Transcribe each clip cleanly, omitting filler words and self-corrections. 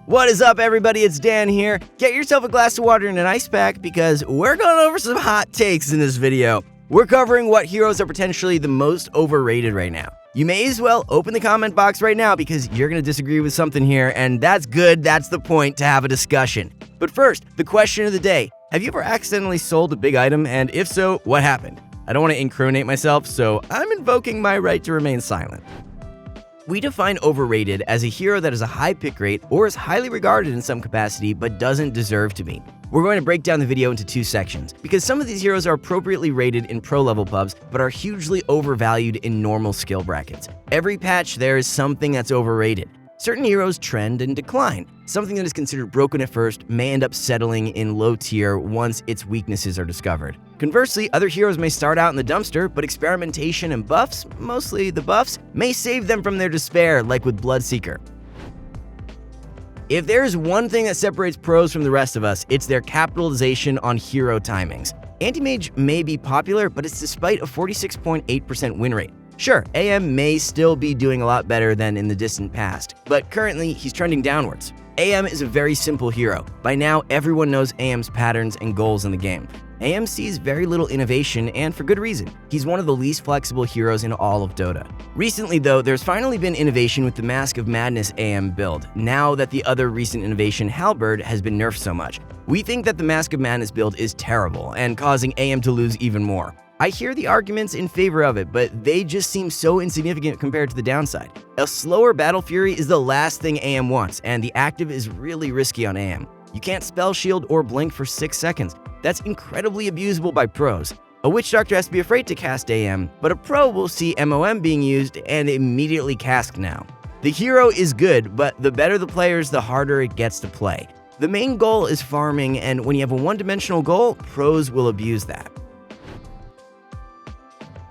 What is up, everybody? It's Dan here. Get yourself a glass of water and an ice pack because we're going over some hot takes in this video. We're covering what heroes are potentially the most overrated right now. You may as well open the comment box right now because you're going to disagree with something here, and that's good. That's the point, to have a discussion. But first, the question of the day. Have you ever accidentally sold a big item, and if so, what happened? I don't want to incriminate myself, so I'm invoking my right to remain silent. We define overrated as a hero that has a high pick rate or is highly regarded in some capacity but doesn't deserve to be. We're going to break down the video into two sections because some of these heroes are appropriately rated in pro level pubs but are hugely overvalued in normal skill brackets. Every patch there is something that's overrated. Certain heroes trend and decline. Something that is considered broken at first may end up settling in low tier once its weaknesses are discovered. Conversely, other heroes may start out in the dumpster, but experimentation and buffs, mostly the buffs, may save them from their despair, like with Bloodseeker. If there's one thing that separates pros from the rest of us, it's their capitalization on hero timings. ANTI-MAGE may be popular, but it's despite a 46.8% win rate. Sure, AM may still be doing a lot better than in the distant past, but currently he's trending downwards. AM is a very simple hero. By now, everyone knows AM's patterns and goals in the game. AM sees very little innovation, and for good reason. He's one of the least flexible heroes in all of Dota. Recently though, there's finally been innovation with the Mask of Madness AM build, now that the other recent innovation, Halberd, has been nerfed so much. We think that the Mask of Madness build is terrible, and causing AM to lose even more. I hear the arguments in favor of it, but they just seem so insignificant compared to the downside. A slower Battle Fury is the last thing AM wants, and the active is really risky on AM. You can't spell shield or blink for 6 seconds. That's incredibly abusable by pros. A Witch Doctor has to be afraid to cast AM, but a pro will see MOM being used and immediately cast now. The hero is good, but the better the players, the harder it gets to play. The main goal is farming, and when you have a one-dimensional goal, pros will abuse that.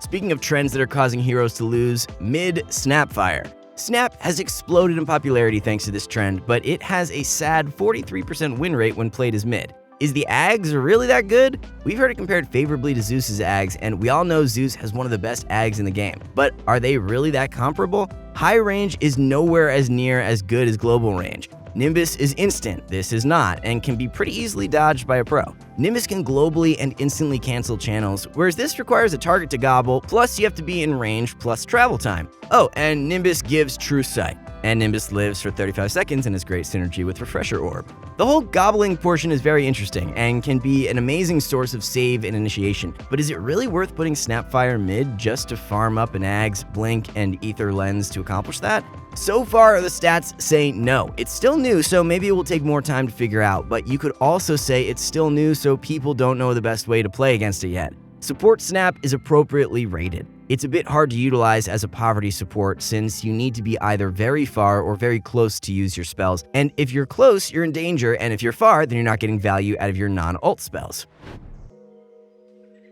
Speaking of trends that are causing heroes to lose, mid SNAPFIRE. Snap has exploded in popularity thanks to this trend, but it has a sad 43% win rate when played as mid. Is the Ags really that good? We've heard it compared favorably to Zeus's Ags, and we all know Zeus has one of the best Ags in the game. But are they really that comparable? High range is nowhere as near as good as global range. Nimbus is instant, this is not, and can be pretty easily dodged by a pro. Nimbus can globally and instantly cancel channels, whereas this requires a target to gobble, plus you have to be in range, plus travel time. Oh, and Nimbus gives true sight. And Nimbus lives for 35 seconds and has great synergy with Refresher Orb. The whole gobbling portion is very interesting and can be an amazing source of save and initiation, but is it really worth putting SNAPFIRE mid just to farm up an Ags, Blink, and Ether Lens to accomplish that? So far, the stats say no. It's still new, so maybe it will take more time to figure out, but you could also say it's still new so people don't know the best way to play against it yet. Support Snap is appropriately rated. It's a bit hard to utilize as a poverty support since you need to be either very far or very close to use your spells, and if you're close, you're in danger, and if you're far, then you're not getting value out of your non-ult spells.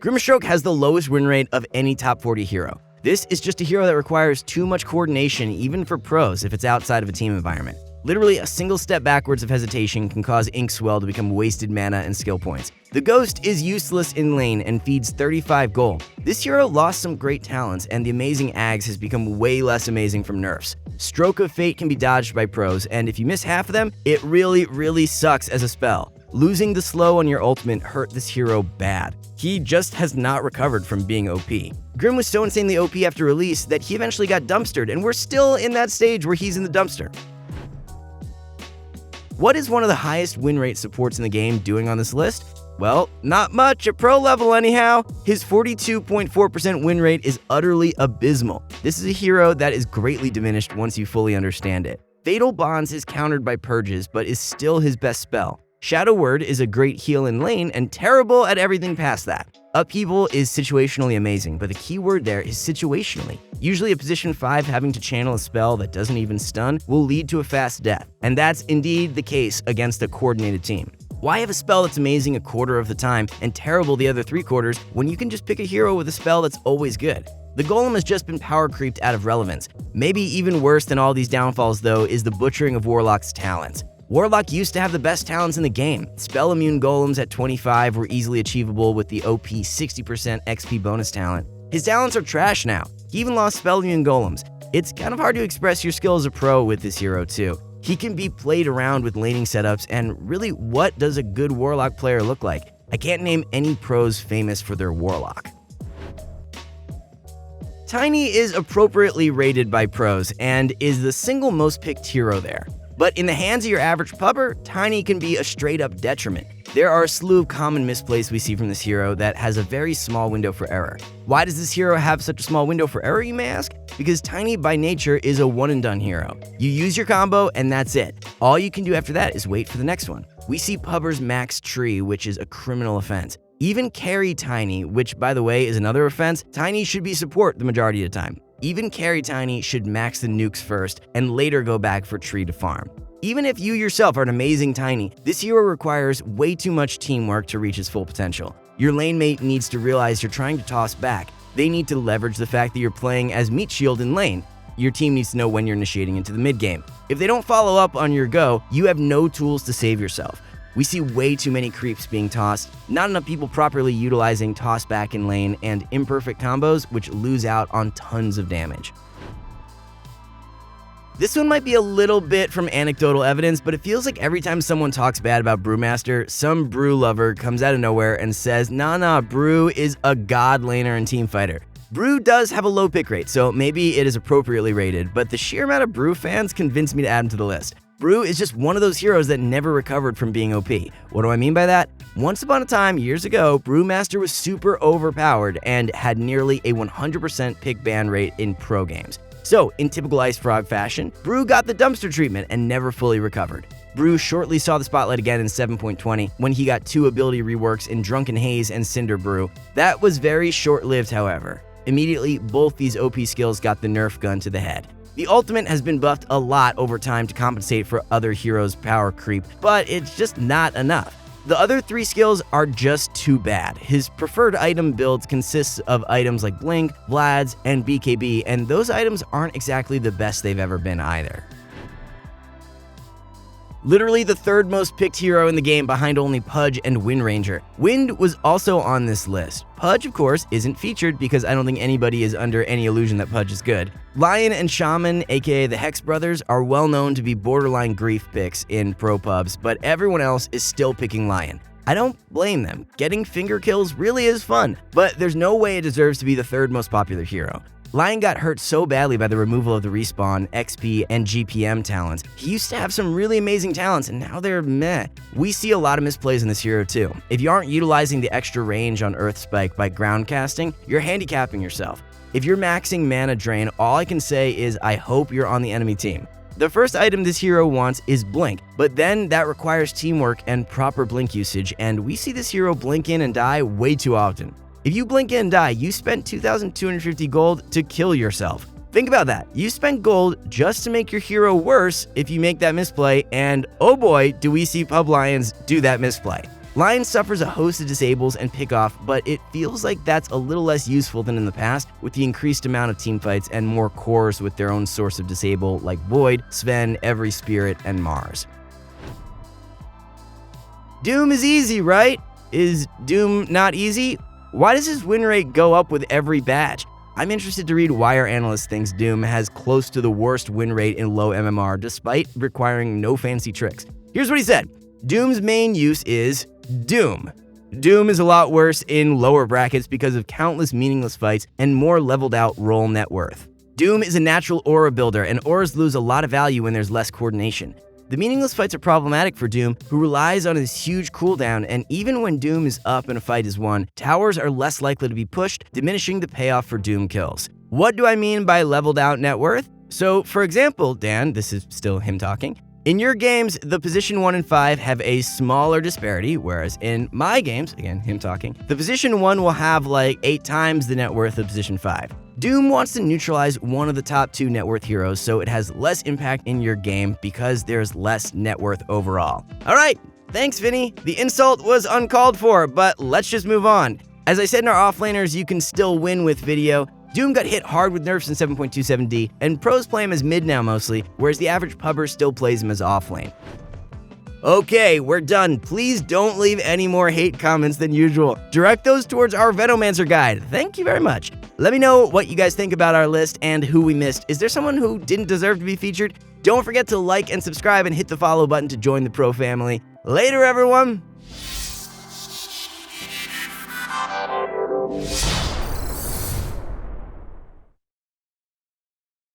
Grimstroke has the lowest win rate of any top 40 hero. This is just a hero that requires too much coordination even for pros if it's outside of a team environment. Literally, a single step backwards of hesitation can cause Inkswell to become wasted mana and skill points. The Ghost is useless in lane and feeds 35 gold. This hero lost some great talents, and the amazing Ags has become way less amazing from nerfs. Stroke of Fate can be dodged by pros, and if you miss half of them, it really sucks as a spell. Losing the slow on your ultimate hurt this hero bad. He just has not recovered from being OP. Grim was so insanely OP after release that he eventually got dumpstered, and we're still in that stage where he's in the dumpster. What is one of the highest win rate supports in the game doing on this list? Well, not much at pro level anyhow. His 42.4% win rate is utterly abysmal. This is a hero that is greatly diminished once you fully understand it. Fatal Bonds is countered by Purges, but is still his best spell. Shadow Word is a great heal in lane and terrible at everything past that. Upheaval is situationally amazing, but the key word there is situationally. Usually a position 5 having to channel a spell that doesn't even stun will lead to a fast death, and that's indeed the case against a coordinated team. Why have a spell that's amazing a quarter of the time and terrible the other 3 quarters when you can just pick a hero with a spell that's always good? The Golem has just been power creeped out of relevance. Maybe even worse than all these downfalls though is the butchering of Warlock's talents. Warlock used to have the best talents in the game. Spell immune golems at 25 were easily achievable with the OP 60% XP bonus talent. His talents are trash now. He even lost spell immune golems. It's kind of hard to express your skill as a pro with this hero too. He can be played around with laning setups, and really, what does a good Warlock player look like? I can't name any pros famous for their Warlock. Tiny is appropriately rated by pros and is the single most picked hero there. But in the hands of your average pubber, Tiny can be a straight-up detriment. There are a slew of common misplays we see from this hero that has a very small window for error. Why does this hero have such a small window for error, you may ask? Because Tiny by nature is a one-and-done hero. You use your combo and that's it. All you can do after that is wait for the next one. We see pubbers max tree, which is a criminal offense. Even carry Tiny, which by the way is another offense, Tiny should be support the majority of the time. Even carry Tiny should max the nukes first and later go back for tree to farm. Even if you yourself are an amazing Tiny, this hero requires way too much teamwork to reach its full potential. Your lane mate needs to realize you're trying to toss back. They need to leverage the fact that you're playing as meat shield in lane. Your team needs to know when you're initiating into the mid game. If they don't follow up on your go, you have no tools to save yourself. We see way too many creeps being tossed, not enough people properly utilizing toss back in lane, and imperfect combos which lose out on tons of damage. This one might be a little bit from anecdotal evidence, but it feels like every time someone talks bad about BREWMASTER, some Brew lover comes out of nowhere and says, nah, Brew is a god laner and team fighter. Brew does have a low pick rate, so maybe it is appropriately rated, but the sheer amount of Brew fans convinced me to add him to the list. Brew is just one of those heroes that never recovered from being OP. What do I mean by that? Once upon a time, years ago, BREWMASTER was super overpowered and had nearly a 100% pick ban rate in pro games. So, in typical Ice Frog fashion, Brew got the dumpster treatment and never fully recovered. Brew shortly saw the spotlight again in 7.20 when he got 2 ability reworks in Drunken Haze and Cinder Brew. That was very short-lived, however. Immediately, both these OP skills got the Nerf gun to the head. The ultimate has been buffed a lot over time to compensate for other heroes' power creep, but it's just not enough. The other 3 skills are just too bad. His preferred item build consists of items like Blink, Vlad's, and BKB, and those items aren't exactly the best they've ever been either. Literally the 3rd most picked hero in the game behind only Pudge and Windranger. Wind was also on this list. Pudge, of course, isn't featured because I don't think anybody is under any illusion that Pudge is good. Lion and Shaman, aka the Hex Brothers, are well known to be borderline grief picks in pro pubs, but everyone else is still picking Lion. I don't blame them. Getting finger kills really is fun, but there's no way it deserves to be the 3rd most popular hero. Lion got hurt so badly by the removal of the respawn, XP, and GPM talents. He used to have some really amazing talents, and now they're meh. We see a lot of misplays in this hero too. If you aren't utilizing the extra range on Earth Spike by ground casting, you're handicapping yourself. If you're maxing mana drain, all I can say is I hope you're on the enemy team. The first item this hero wants is Blink, but then that requires teamwork and proper Blink usage, and we see this hero blink in and die way too often. If you blink in and die, you spent 2,250 gold to kill yourself. Think about that. You spent gold just to make your hero worse if you make that misplay, and oh boy, do we see pub Lions do that misplay. Lion suffers a host of disables and pickoff, but it feels like that's a little less useful than in the past with the increased amount of teamfights and more cores with their own source of disable like Void, Sven, Every Spirit, and Mars. Doom is easy, right? Is Doom not easy? Why does his win rate go up with every badge? I'm interested to read why our analyst thinks Doom has close to the worst win rate in low MMR despite requiring no fancy tricks. Here's what he said. Doom's main use is Doom. Doom is a lot worse in lower brackets because of countless meaningless fights and more leveled out role net worth. Doom is a natural aura builder, and auras lose a lot of value when there's less coordination. The meaningless fights are problematic for Doom, who relies on his huge cooldown, and even when Doom is up and a fight is won, towers are less likely to be pushed, diminishing the payoff for Doom kills. What do I mean by leveled out net worth? So, for example, Dan, this is still him talking, in your games, the position 1 and 5 have a smaller disparity, whereas in my games, again, him talking, the position 1 will have like 8 times the net worth of position 5. Doom wants to neutralize one of the top 2 net worth heroes so it has less impact in your game because there's less net worth overall. Alright, thanks Vinny. The insult was uncalled for, but let's just move on. As I said in our offlaners, you can still win with video. Doom got hit hard with nerfs in 7.27D, and pros play him as mid now mostly, whereas the average pubber still plays him as offlane. Okay, we're done. Please don't leave any more hate comments than usual. Direct those towards our Venomancer guide. Thank you very much. Let me know what you guys think about our list and who we missed. Is there someone who didn't deserve to be featured? Don't forget to like and subscribe and hit the follow button to join the pro family. Later, everyone!